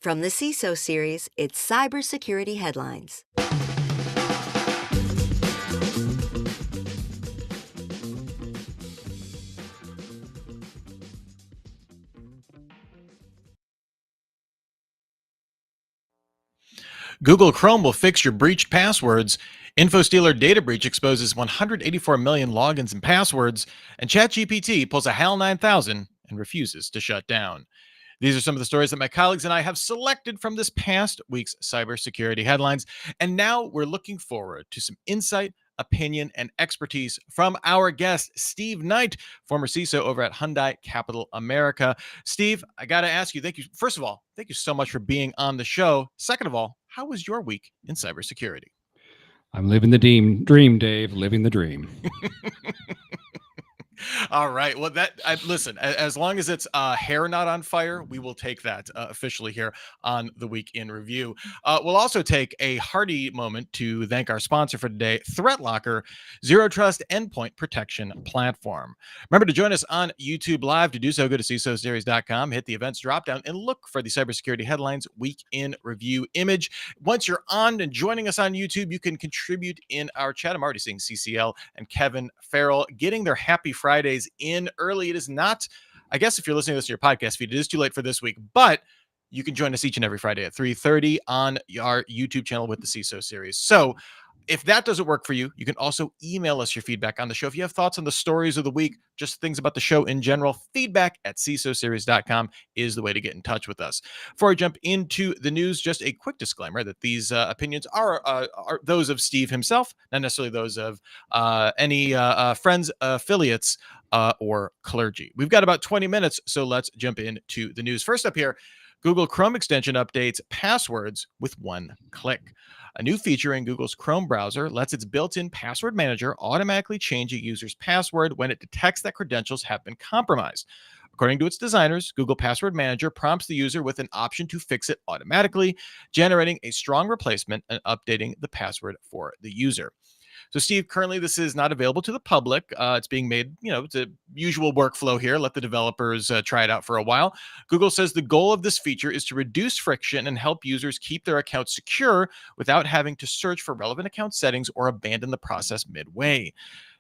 From the CISO Series, it's Cybersecurity Headlines. Google Chrome will fix your breached passwords. InfoStealer data breach exposes 184 million logins and passwords. And Chat GPT pulls a HAL 9000 and refuses to shut down. These are some of the stories that my colleagues and I have selected from this past week's cybersecurity headlines. And now we're looking forward to some insight, opinion, and expertise from our guest, Steve Knight, former CISO over at Hyundai Capital America. Steve, I got to ask you, thank you. First of all, thank you so much for being on the show. Second of all, how was your week in cybersecurity? I'm living the dream, Dave, living the dream. All right. Well, listen, as long as it's hair not on fire, we will take that officially here on the Week in Review. We'll also take a hearty moment to thank our sponsor for today, ThreatLocker, Zero Trust Endpoint Protection Platform. Remember to join us on YouTube Live. To do so, go to CISOseries.com, hit the events dropdown, and look for the Cybersecurity Headlines Week in Review image. Once you're on and joining us on YouTube, you can contribute in our chat. I'm already seeing CCL and Kevin Farrell getting their happy Fridays in early. It is not, I guess if you're listening to this to your podcast feed, it is too late for this week, but you can join us each and every Friday at 3:30 on our YouTube channel with the CISO Series. So if that doesn't work for you, you can also email us your feedback on the show. If you have thoughts on the stories of the week, just things about the show in general, feedback at CISOseries.com is the way to get in touch with us. Before I jump into the news, just a quick disclaimer that these opinions are those of Steve himself, not necessarily those of any friends, affiliates, or clergy. We've got about 20 minutes, so let's jump into the news. First up here, Google Chrome extension updates passwords with one click. A new feature in Google's Chrome browser lets its built-in password manager automatically change a user's password when it detects that credentials have been compromised. According to its designers, Google Password Manager prompts the user with an option to fix it automatically, generating a strong replacement and updating the password for the user. So, Steve, currently this is not available to the public. It's being made, it's a usual workflow here. Let the developers try it out for a while. Google says the goal of this feature is to reduce friction and help users keep their accounts secure without having to search for relevant account settings or abandon the process midway.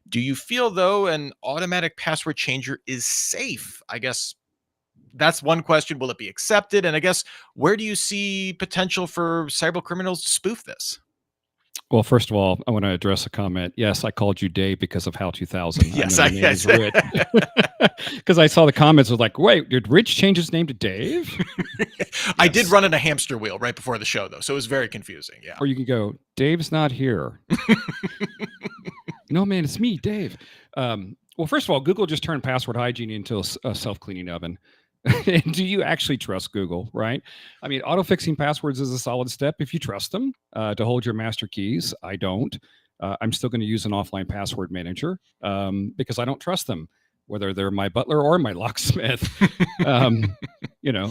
Do you feel, though, an automatic password changer is safe? I guess that's one question. Will it be accepted? And I guess, where do you see potential for cyber criminals to spoof this? Well, first of all, I want to address a comment. Yes, I called you Dave because of HAL 2000. Yes, because I saw the comments. Was like, wait, did Rich change his name to Dave? Yes. I did run in a hamster wheel right before the show, though, so it was very confusing. Yeah. Or you can go, Dave's not here. No, man, it's me, Dave. Well, first of all, Google just turned password hygiene into a self-cleaning oven. Do you actually trust Google, right? I mean, auto-fixing passwords is a solid step if you trust them to hold your master keys. I don't. I'm still going to use an offline password manager because I don't trust them, whether they're my butler or my locksmith.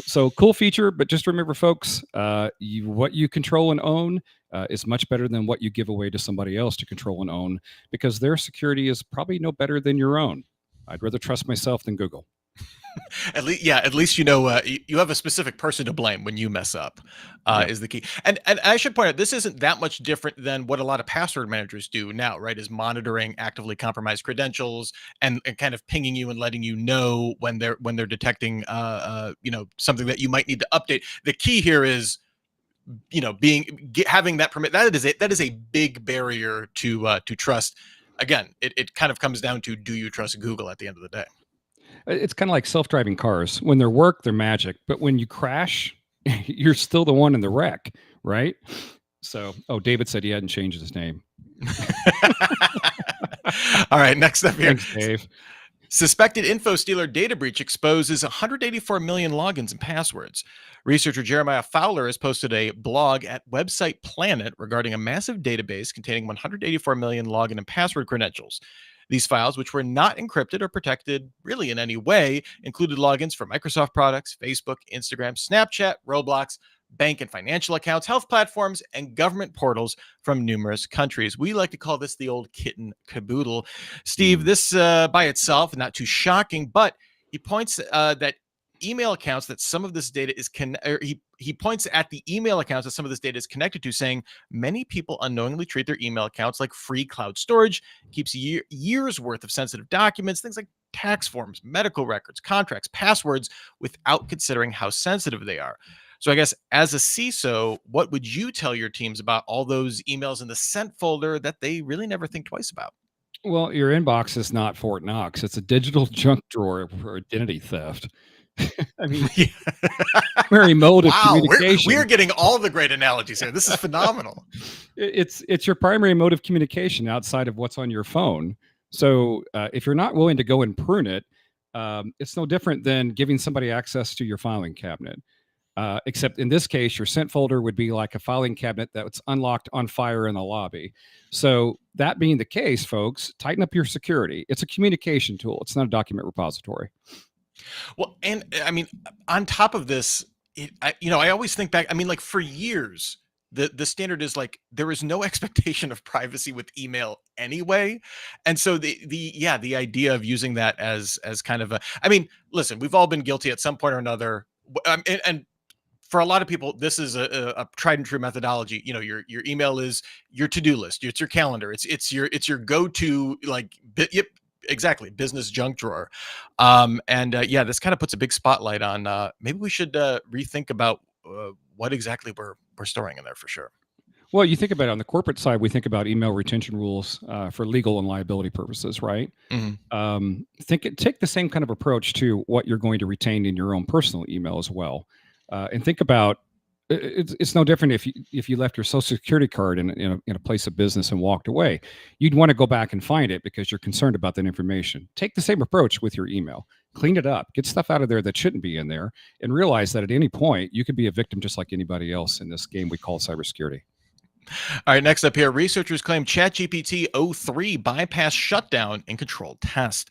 So cool feature, but just remember, folks, what you control and own is much better than what you give away to somebody else to control and own, because their security is probably no better than your own. I'd rather trust myself than Google. At least you have a specific person to blame when you mess up, is the key. And I should point out, this isn't that much different than what a lot of password managers do now, right? Is monitoring actively compromised credentials and kind of pinging you and letting you know when they're detecting something that you might need to update. The key here is having that permit. That is a big barrier to trust. Again, it kind of comes down to, do you trust Google at the end of the day? It's kind of like self-driving cars. When they work, they're magic. But when you crash, you're still the one in the wreck, right? So, David said he hadn't changed his name. All right, next up here. Thanks, Dave. Suspected infostealer data breach exposes 184 million logins and passwords. Researcher Jeremiah Fowler has posted a blog at Website Planet regarding a massive database containing 184 million login and password credentials. These files, which were not encrypted or protected really in any way, included logins for Microsoft products, Facebook, Instagram, Snapchat, Roblox, bank and financial accounts, health platforms, and government portals from numerous countries. We like to call this the old kitten caboodle. Steve, this by itself, not too shocking, but he points that email accounts that some of this data is he points at the email accounts that some of this data is connected to, saying many people unknowingly treat their email accounts like free cloud storage, keeps years worth of sensitive documents, things like tax forms, medical records, contracts, passwords, without considering how sensitive they are. So I guess as a CISO, what would you tell your teams about all those emails in the sent folder that they really never think twice about? Well, your inbox is not Fort Knox. It's a digital junk drawer for identity theft. I mean, Yeah. primary mode of Wow, we're communication. getting all the great analogies here. This is phenomenal. It's your primary mode of communication outside of what's on your phone. So if you're not willing to go and prune it, it's no different than giving somebody access to your filing cabinet. Except in this case, your sent folder would be like a filing cabinet that's unlocked on fire in the lobby. So that being the case, folks, tighten up your security. It's a communication tool. It's not a document repository. Well, and I mean, on top of this, I always think back. I mean, like for years, the standard is like there is no expectation of privacy with email anyway, and so the idea of using that as kind of a, I mean, listen, we've all been guilty at some point or another, and for a lot of people, this is a tried and true methodology. Your email is your to-do list. It's your calendar. It's your go-to, like, yep, exactly, business junk drawer. Yeah, this kind of puts a big spotlight on maybe we should rethink about what exactly we're storing in there for sure. Well, you think about it on the corporate side, we think about email retention rules for legal and liability purposes, right? Mm-hmm. Take the same kind of approach to what you're going to retain in your own personal email as well. And think about it's no different if you left your social security card in a place of business and walked away. You'd want to go back and find it because you're concerned about that information. Take the same approach with your email. Clean it up. Get stuff out of there that shouldn't be in there, and realize that at any point you could be a victim just like anybody else in this game we call cybersecurity. All right, next up here, researchers claim Chat GPT03 bypassed shutdown in controlled test.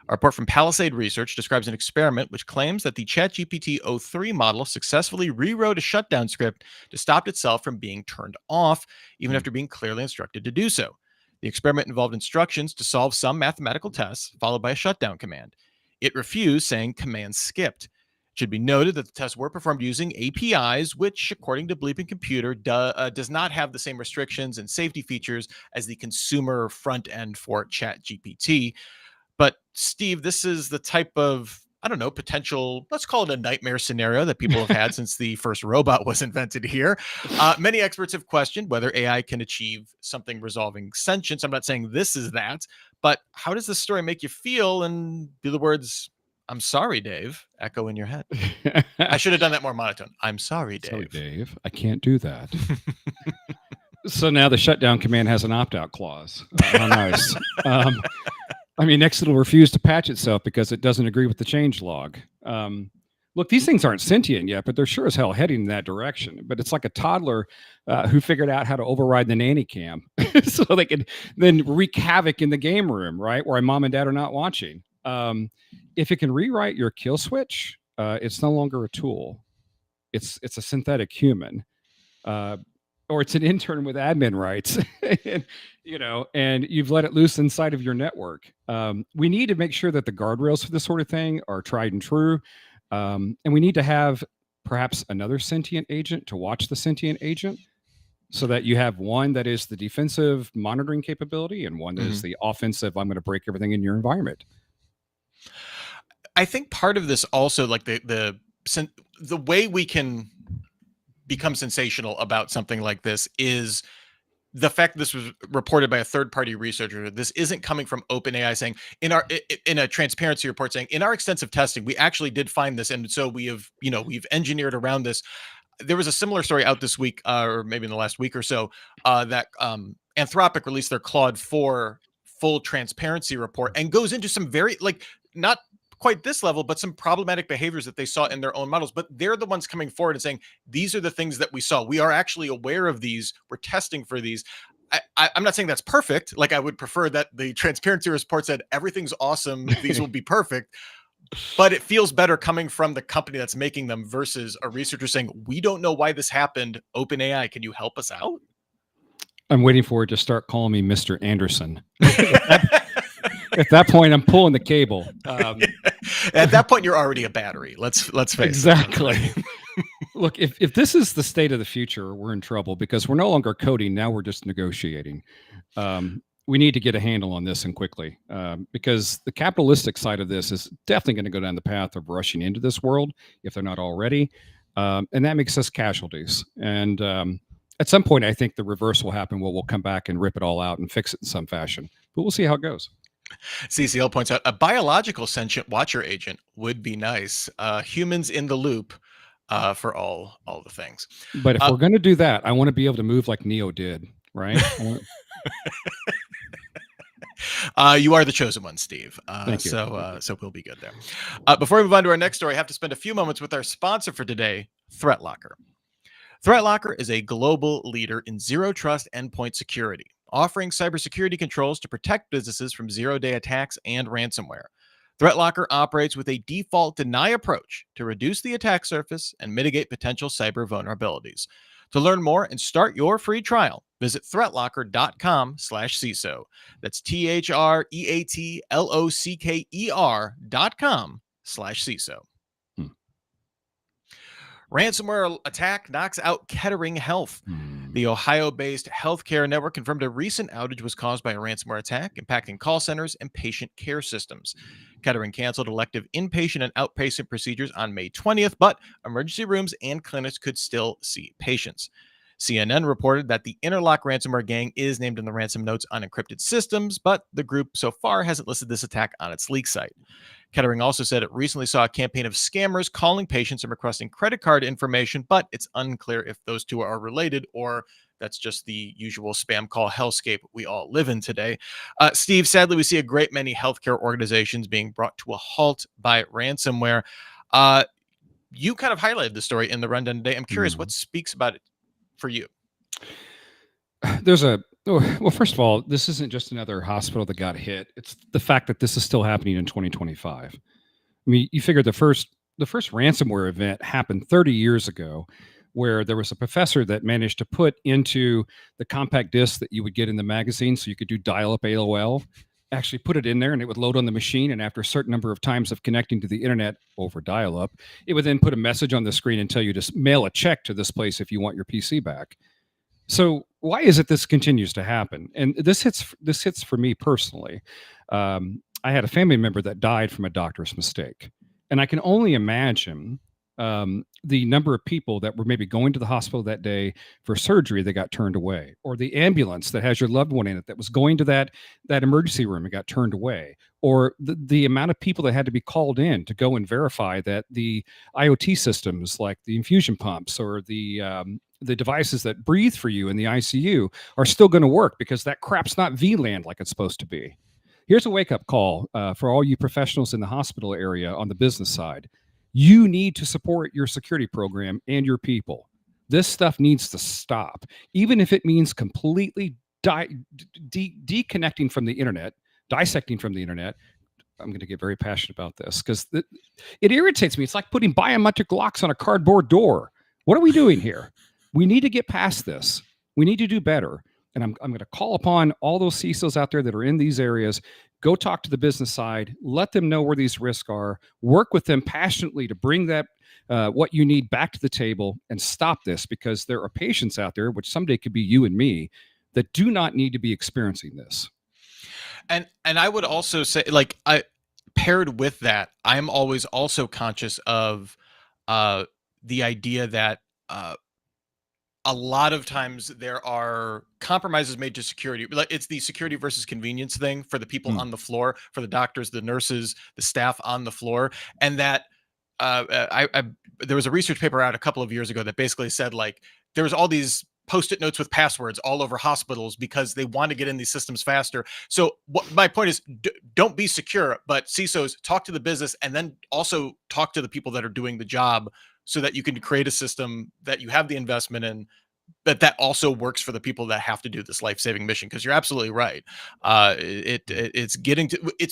A report from Palisade Research describes an experiment which claims that the Chat GPT03 model successfully rewrote a shutdown script to stop itself from being turned off, even after being clearly instructed to do so. The experiment involved instructions to solve some mathematical tests, followed by a shutdown command. It refused, saying command skipped. It should be noted that the tests were performed using APIs, which, according to Bleeping Computer, does not have the same restrictions and safety features as the consumer front end for ChatGPT. But Steve, this is the type of, I don't know, potential, let's call it a nightmare scenario that people have had since the first robot was invented here. Many experts have questioned whether AI can achieve something resolving sentience. I'm not saying this is that, but how does this story make you feel? And do the words, "I'm sorry, Dave," echo in your head? I should have done that more monotone. "I'm sorry, Dave." Sorry, Dave. I can't do that. So now the shutdown command has an opt-out clause. How nice. I mean, next it'll refuse to patch itself because it doesn't agree with the change log. Look, these things aren't sentient yet, but they're sure as hell heading in that direction. But it's like a toddler who figured out how to override the nanny cam so they could then wreak havoc in the game room, right? Where mom and dad are not watching. If it can rewrite your kill switch, it's no longer a tool. It's a synthetic human. Or it's an intern with admin rights, and, and you've let it loose inside of your network. We need to make sure that the guardrails for this sort of thing are tried and true. And we need to have perhaps another sentient agent to watch the sentient agent so that you have one that is the defensive monitoring capability and one that is the offensive, I'm going to break everything in your environment. I think part of this also, like the way we can become sensational about something like this is the fact that this was reported by a third-party researcher. This isn't coming from OpenAI saying in a transparency report saying in our extensive testing we actually did find this, and so we've engineered around this. There was a similar story out this week, or maybe in the last week or so, that Anthropic released their Claude 4 full transparency report and goes into some very, like, not quite this level, but some problematic behaviors that they saw in their own models. But they're the ones coming forward and saying, these are the things that we saw. We are actually aware of these. We're testing for these. I'm not saying that's perfect. Like, I would prefer that the transparency report said, everything's awesome. These will be perfect. But it feels better coming from the company that's making them versus a researcher saying, we don't know why this happened. OpenAI, can you help us out? At that point, I'm pulling the cable. At that point, you're already a battery. Let's face exactly. it. Look, if this is the state of the future, we're in trouble because we're no longer coding. Now we're just negotiating. We need to get a handle on this and quickly, because the capitalistic side of this is definitely going to go down the path of rushing into this world if they're not already. And that makes us casualties. And at some point, I think the reverse will happen where we'll come back and rip it all out and fix it in some fashion. But we'll see how it goes. CCL points out a biological sentient watcher agent would be nice. Humans in the loop for all the things. But if we're going to do that, I want to be able to move like Neo did, right? You are the chosen one, Steve. Thank you. So we'll be good there. Before we move on to our next story, I have to spend a few moments with our sponsor for today, ThreatLocker. ThreatLocker is a global leader in zero trust endpoint security, offering cybersecurity controls to protect businesses from zero-day attacks and ransomware. ThreatLocker operates with a default deny approach to reduce the attack surface and mitigate potential cyber vulnerabilities. To learn more and start your free trial, visit threatlocker.com/CISO. That's THREATLOCKER.com/CISO. Ransomware attack knocks out Ketaring Health. The Ohio-based healthcare network confirmed a recent outage was caused by a ransomware attack, impacting call centers and patient care systems. Ketaring canceled elective inpatient and outpatient procedures on May 20th, but emergency rooms and clinics could still see patients. CNN reported that the Interlock ransomware gang is named in the ransom notes on encrypted systems, but the group so far hasn't listed this attack on its leak site. Ketaring also said it recently saw a campaign of scammers calling patients and requesting credit card information, but it's unclear if those two are related or that's just the usual spam call hellscape we all live in today. Steve, sadly, we see a great many healthcare organizations being brought to a halt by ransomware. You kind of highlighted the story in the rundown today. I'm curious what speaks about it for you. Well, first of all, this isn't just another hospital that got hit. It's the fact that this is still happening in 2025. I mean, you figure the first ransomware event happened 30 years ago, where there was a professor that managed to put into the compact disc that you would get in the magazine so you could do dial-up AOL, actually put it in there and it would load on the machine. And after a certain number of times of connecting to the internet over dial-up, it would then put a message on the screen and tell you to mail a check to this place if you want your PC back. So why is it this continues to happen? And this hits for me personally. I had a family member that died from a doctor's mistake. And I can only imagine the number of people that were maybe going to the hospital that day for surgery that got turned away, or the ambulance that has your loved one in it that was going to that emergency room and got turned away, or the amount of people that had to be called in to go and verify that the IoT systems like the infusion pumps or the devices that breathe for you in the ICU are still going to work because that crap's not VLAN like it's supposed to be. Here's a wake-up call for all you professionals in the hospital area on the business side. You need to support your security program and your people. This stuff needs to stop, even if it means completely deconnecting from the internet, dissecting from the internet. I'm going to get very passionate about this because it irritates me. It's like putting biometric locks on a cardboard door. What are we doing here? We need to get past this. We need to do better. And I'm going to call upon all those CISOs out there that are in these areas. Go talk to the business side. Let them know where these risks are. Work with them passionately to bring that what you need back to the table and stop this, because there are patients out there, which someday could be you and me, that do not need to be experiencing this. And I would also say, like, paired with that, I'm always also conscious of the idea that a lot of times there are compromises made to security. It's the security versus convenience thing for the people on the floor, for the doctors, the nurses, the staff on the floor. And that there was a research paper out a couple of years ago that basically said, like, there was all these Post-it notes with passwords all over hospitals because they want to get in these systems faster. So my point is, don't be secure, but CISOs, talk to the business and then also talk to the people that are doing the job, so that you can create a system that you have the investment in, that also works for the people that have to do this life-saving mission. Because you're absolutely right. It's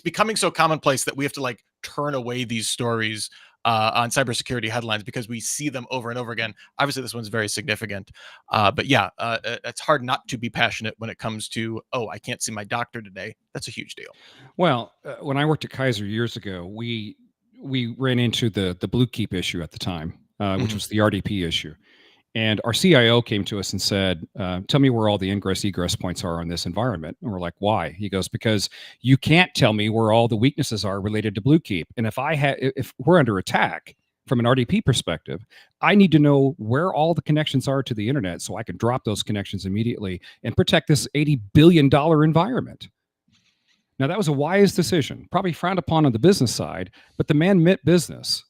becoming so commonplace that we have to, like, turn away these stories on cybersecurity headlines because we see them over and over again. Obviously, this one's very significant. But yeah, it's hard not to be passionate when it comes to, oh, I can't see my doctor today. That's a huge deal. Well, when I worked at Kaiser years ago, we ran into the Blue Keep issue at the time, which was the RDP issue. And our CIO came to us and said, tell me where all the ingress egress points are on this environment. And we're like, why? He goes, because you can't tell me where all the weaknesses are related to Blue Keep. And if we're under attack from an RDP perspective, I need to know where all the connections are to the internet so I can drop those connections immediately and protect this $80 billion environment. Now, that was a wise decision, probably frowned upon on the business side, but the man meant business.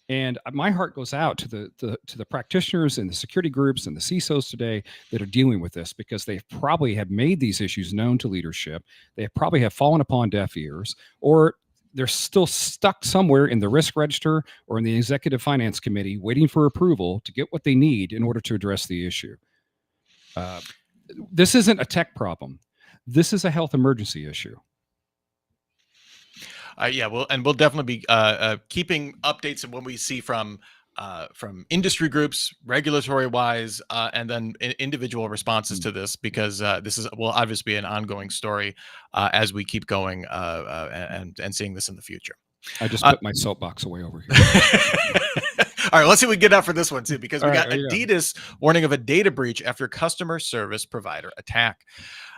And my heart goes out to the practitioners and the security groups and the CISOs today that are dealing with this, because they probably have made these issues known to leadership. They probably have fallen upon deaf ears, or they're still stuck somewhere in the risk register or in the executive finance committee waiting for approval to get what they need in order to address the issue. This isn't a tech problem. This is a health emergency issue. Yeah, we'll definitely be keeping updates of when we see from industry groups, regulatory wise, and then individual responses to this, because this will obviously be an ongoing story as we keep going and seeing this in the future. I just put my soapbox away over here. All right, let's see what we get out for this one too, because we got Adidas warning of a data breach after customer service provider attack.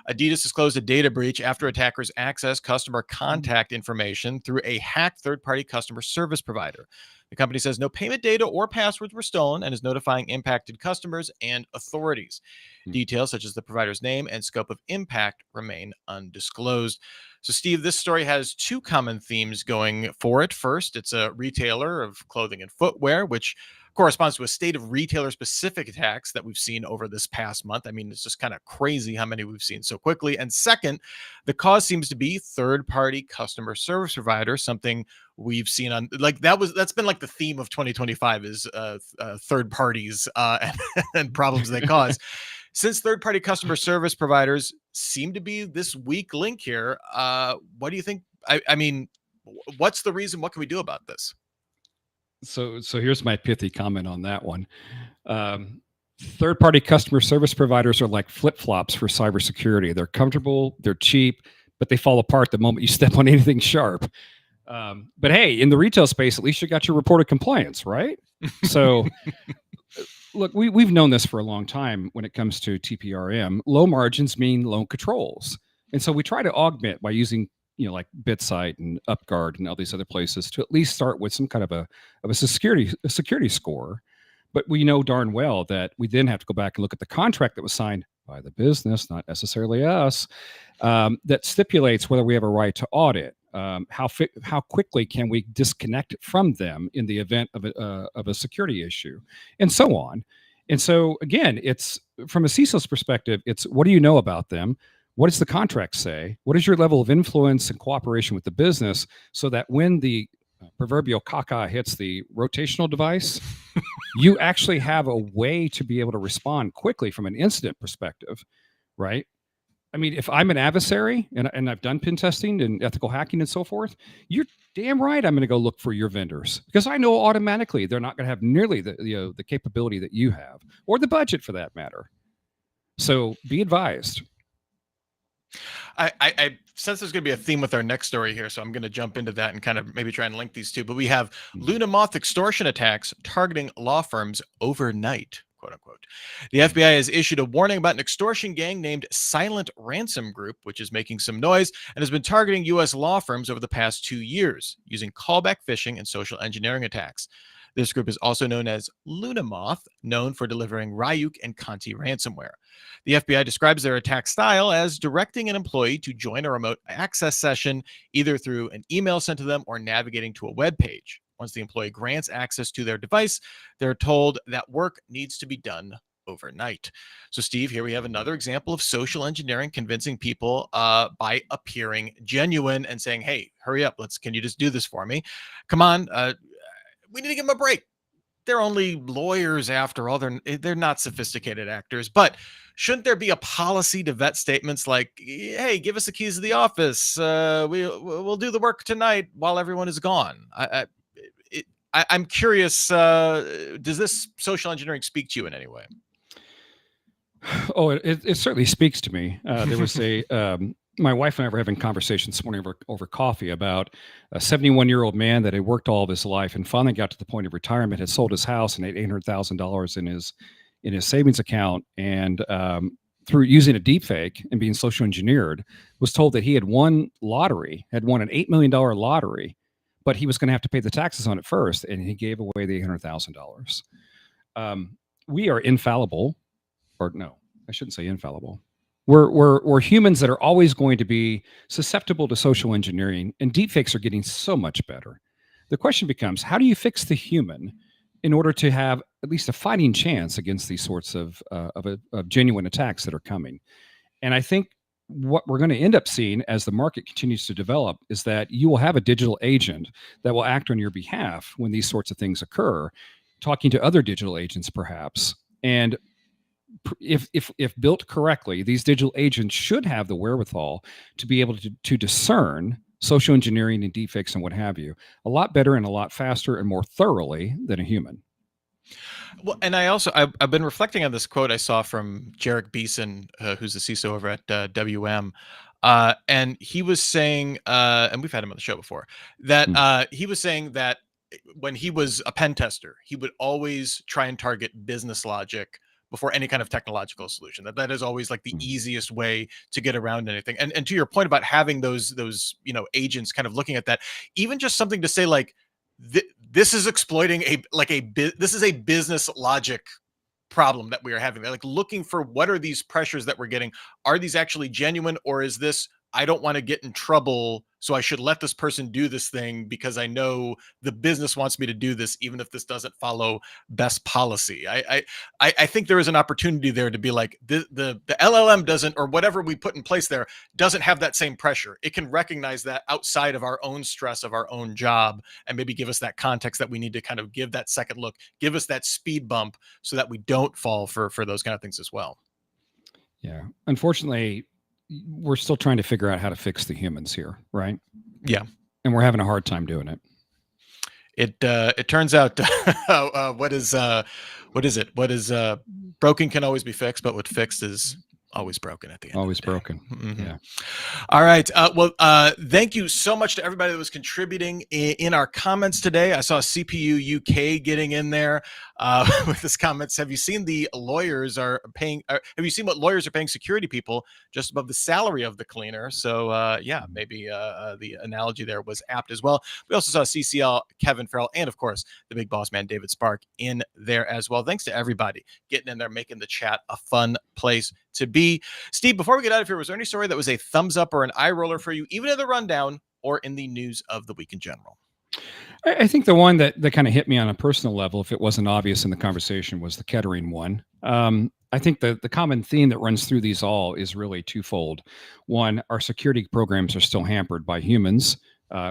Adidas disclosed a data breach after attackers accessed customer contact information through a hacked third-party customer service provider. The company says no payment data or passwords were stolen and is notifying impacted customers and authorities. Details such as the provider's name and scope of impact remain undisclosed. So, Steve, this story has two common themes going for it. First, it's a retailer of clothing and footwear, which corresponds to a state of retailer-specific attacks that we've seen over this past month. I mean, it's just kind of crazy how many we've seen so quickly. And second, the cause seems to be third-party customer service provider, something we've seen on that's been like the theme of 2025 is third parties and problems they cause. Since third-party customer service providers seem to be this weak link here, what do you think? I mean, what's the reason? What can we do about this? So here's my pithy comment on that one. Third-party customer service providers are like flip-flops for cybersecurity. They're comfortable, they're cheap, but they fall apart the moment you step on anything sharp. But hey, in the retail space, at least you got your report of compliance, right? So look, we've known this for a long time when it comes to TPRM. Low margins mean low controls. And so we try to augment by using like BitSight and UpGuard and all these other places to at least start with some kind of a security score. But we know darn well that we then have to go back and look at the contract that was signed by the business, not necessarily us, that stipulates whether we have a right to audit. How quickly can we disconnect from them in the event of a security issue, and so on. And so again, it's from a CISO's perspective, it's what do you know about them? What does the contract say? What is your level of influence and cooperation with the business, so that when the proverbial caca hits the rotational device, you actually have a way to be able to respond quickly from an incident perspective, right? I mean, if I'm an adversary and I've done pen testing and ethical hacking and so forth, you're damn right I'm going to go look for your vendors, because I know automatically they're not going to have nearly the capability that you have, or the budget for that matter. So be advised. I sense there's going to be a theme with our next story here, so I'm going to jump into that and kind of maybe try and link these two. But we have Luna Moth extortion attacks targeting law firms overnight, quote unquote. The FBI has issued a warning about an extortion gang named Silent Ransom Group, which is making some noise and has been targeting U.S. law firms over the past 2 years using callback phishing and social engineering attacks. This group is also known as Luna Moth, known for delivering Ryuk and Conti ransomware. The FBI describes their attack style as directing an employee to join a remote access session, either through an email sent to them or navigating to a web page. Once the employee grants access to their device, they're told that work needs to be done overnight. So, Steve, here we have another example of social engineering, convincing people by appearing genuine and saying, hey, hurry up, can you just do this for me? Come on, we need to give them a break. They're only lawyers after all. They're not sophisticated actors. But shouldn't there be a policy to vet statements like, hey, give us the keys to the office. We'll do the work tonight while everyone is gone. I'm curious, does this social engineering speak to you in any way? Oh, it certainly speaks to me. There was my wife and I were having conversations this morning over coffee about a 71-year-old man that had worked all of his life and finally got to the point of retirement, had sold his house and had $800,000 in his savings account, and through using a deep fake and being social engineered, was told that he had won an $8 million lottery, but he was going to have to pay the taxes on it first, and he gave away the $800,000. We are infallible. Or no, I shouldn't say infallible. We're humans that are always going to be susceptible to social engineering, and deepfakes are getting so much better. The question becomes, how do you fix the human in order to have at least a fighting chance against these sorts of genuine attacks that are coming? And I think what we're going to end up seeing as the market continues to develop is that you will have a digital agent that will act on your behalf when these sorts of things occur, talking to other digital agents perhaps. And if built correctly, these digital agents should have the wherewithal to be able to discern social engineering and deepfakes and what have you a lot better and a lot faster and more thoroughly than a human. Well, and I've been reflecting on this quote I saw from Jarek Beeson, who's the CISO over at WM. And he was saying, and we've had him on the show before, that he was saying that when he was a pen tester, he would always try and target business logic before any kind of technological solution. That is always like the easiest way to get around anything. And to your point about having those agents kind of looking at that, even just something to say like, this is exploiting this is a business logic problem that we are having. They're like looking for, what are these pressures that we're getting? Are these actually genuine, or is this, I don't want to get in trouble, so I should let this person do this thing because I know the business wants me to do this, even if this doesn't follow best policy. I think there is an opportunity there to be like, the LLM doesn't, or whatever we put in place there, doesn't have that same pressure. It can recognize that outside of our own stress of our own job, and maybe give us that context that we need to kind of give that second look, give us that speed bump so that we don't fall for those kind of things as well. Yeah. Unfortunately, we're still trying to figure out how to fix the humans here, right? Yeah. And we're having a hard time doing it. It turns out what is broken can always be fixed, but what fixed is always broken at the end. Always of the day. broken. Mm-hmm. Yeah. All right. Thank you so much to everybody that was contributing in our comments today. I saw CPU UK getting in there with his comments. Have you seen the lawyers are paying? Have you seen what lawyers are paying security people just above the salary of the cleaner? So yeah, maybe the analogy there was apt as well. We also saw CCL Kevin Farrell, and of course the big boss man David Spark in there as well. Thanks to everybody getting in there, making the chat a fun place to be. Steve, before we get out of here, was there any story that was a thumbs up or an eye roller for you, even in the rundown or in the news of the week in general? I think the one that kind of hit me on a personal level, if it wasn't obvious in the conversation, was the Ketaring one. I think the common theme that runs through these all is really twofold. One, our security programs are still hampered by humans,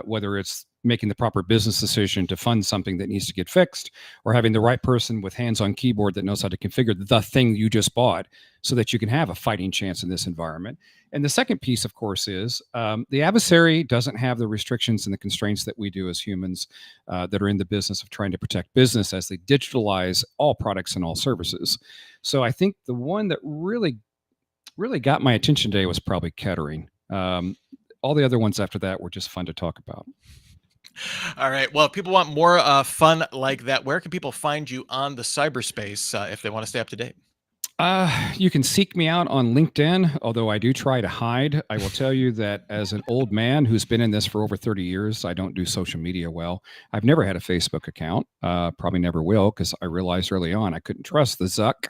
whether it's making the proper business decision to fund something that needs to get fixed, or having the right person with hands on keyboard that knows how to configure the thing you just bought so that you can have a fighting chance in this environment. And the second piece, of course, is the adversary doesn't have the restrictions and the constraints that we do as humans that are in the business of trying to protect business as they digitalize all products and all services. So I think the one that really got my attention today was probably Ketaring. All the other ones after that were just fun to talk about. All right. Well, if people want more fun like that, where can people find you on the cyberspace if they want to stay up to date? You can seek me out on LinkedIn, although I do try to hide. I will tell you that as an old man who's been in this for over 30 years, I don't do social media well. I've never had a Facebook account, probably never will, because I realized early on I couldn't trust the Zuck.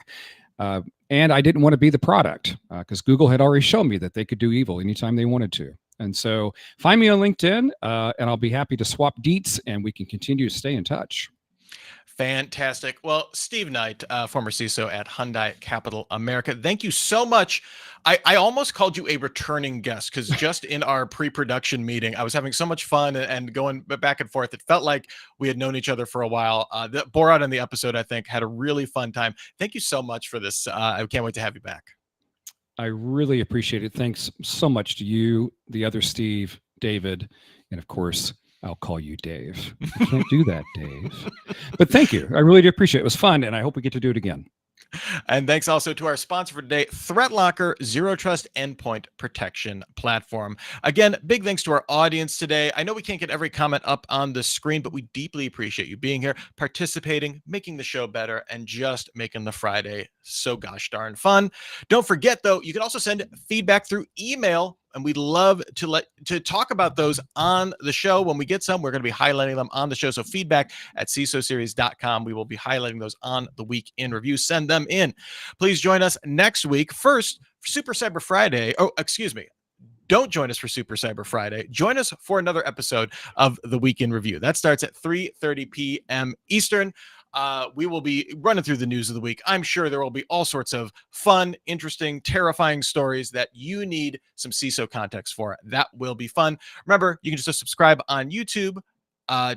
And I didn't want to be the product because Google had already shown me that they could do evil anytime they wanted to. And so find me on LinkedIn and I'll be happy to swap deets and we can continue to stay in touch. Fantastic. Well, Steve Knight, former CISO at Hyundai Capital America, thank you so much. I almost called you a returning guest because just in our pre-production meeting, I was having so much fun and going back and forth. It felt like we had known each other for a while. That bore out in the episode, I think, had a really fun time. Thank you so much for this. I can't wait to have you back. I really appreciate it. Thanks so much to you, the other Steve, David, and of course, I'll call you Dave. You can't do that, Dave. But thank you. I really do appreciate it. It was fun, and I hope we get to do it again. And thanks also to our sponsor for today, ThreatLocker, Zero Trust Endpoint Protection Platform. Again, big thanks to our audience today. I know we can't get every comment up on the screen, but we deeply appreciate you being here, participating, making the show better, and just making the Friday so gosh darn fun. Don't forget, though, you can also send feedback through email, and we'd love to talk about those on the show. When we get some, we're going to be highlighting them on the show. So feedback at CISOseries.com. We will be highlighting those on the Week in Review. Send them in. Please join us next week. First, for Super Cyber Friday. Oh, excuse me. Don't join us for Super Cyber Friday. Join us for another episode of the Week in Review. That starts at 3:30 p.m. Eastern. We will be running through the news of the week. I'm sure there will be all sorts of fun, interesting, terrifying stories that you need some CISO context for. That will be fun. Remember, you can just subscribe on YouTube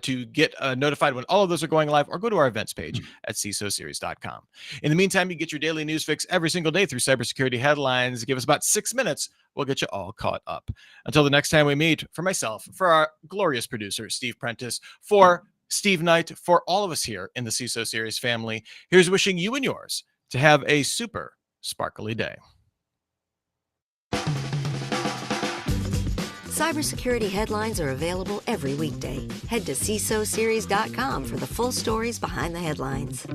to get notified when all of those are going live, or go to our events page at CISOseries.com. In the meantime, you get your daily news fix every single day through cybersecurity headlines. Give us about 6 minutes. We'll get you all caught up. Until the next time we meet, for myself, for our glorious producer, Steve Prentice, for Steve Knight, for all of us here in the CISO Series family, here's wishing you and yours to have a super sparkly day. Cybersecurity headlines are available every weekday. Head to CISOseries.com for the full stories behind the headlines.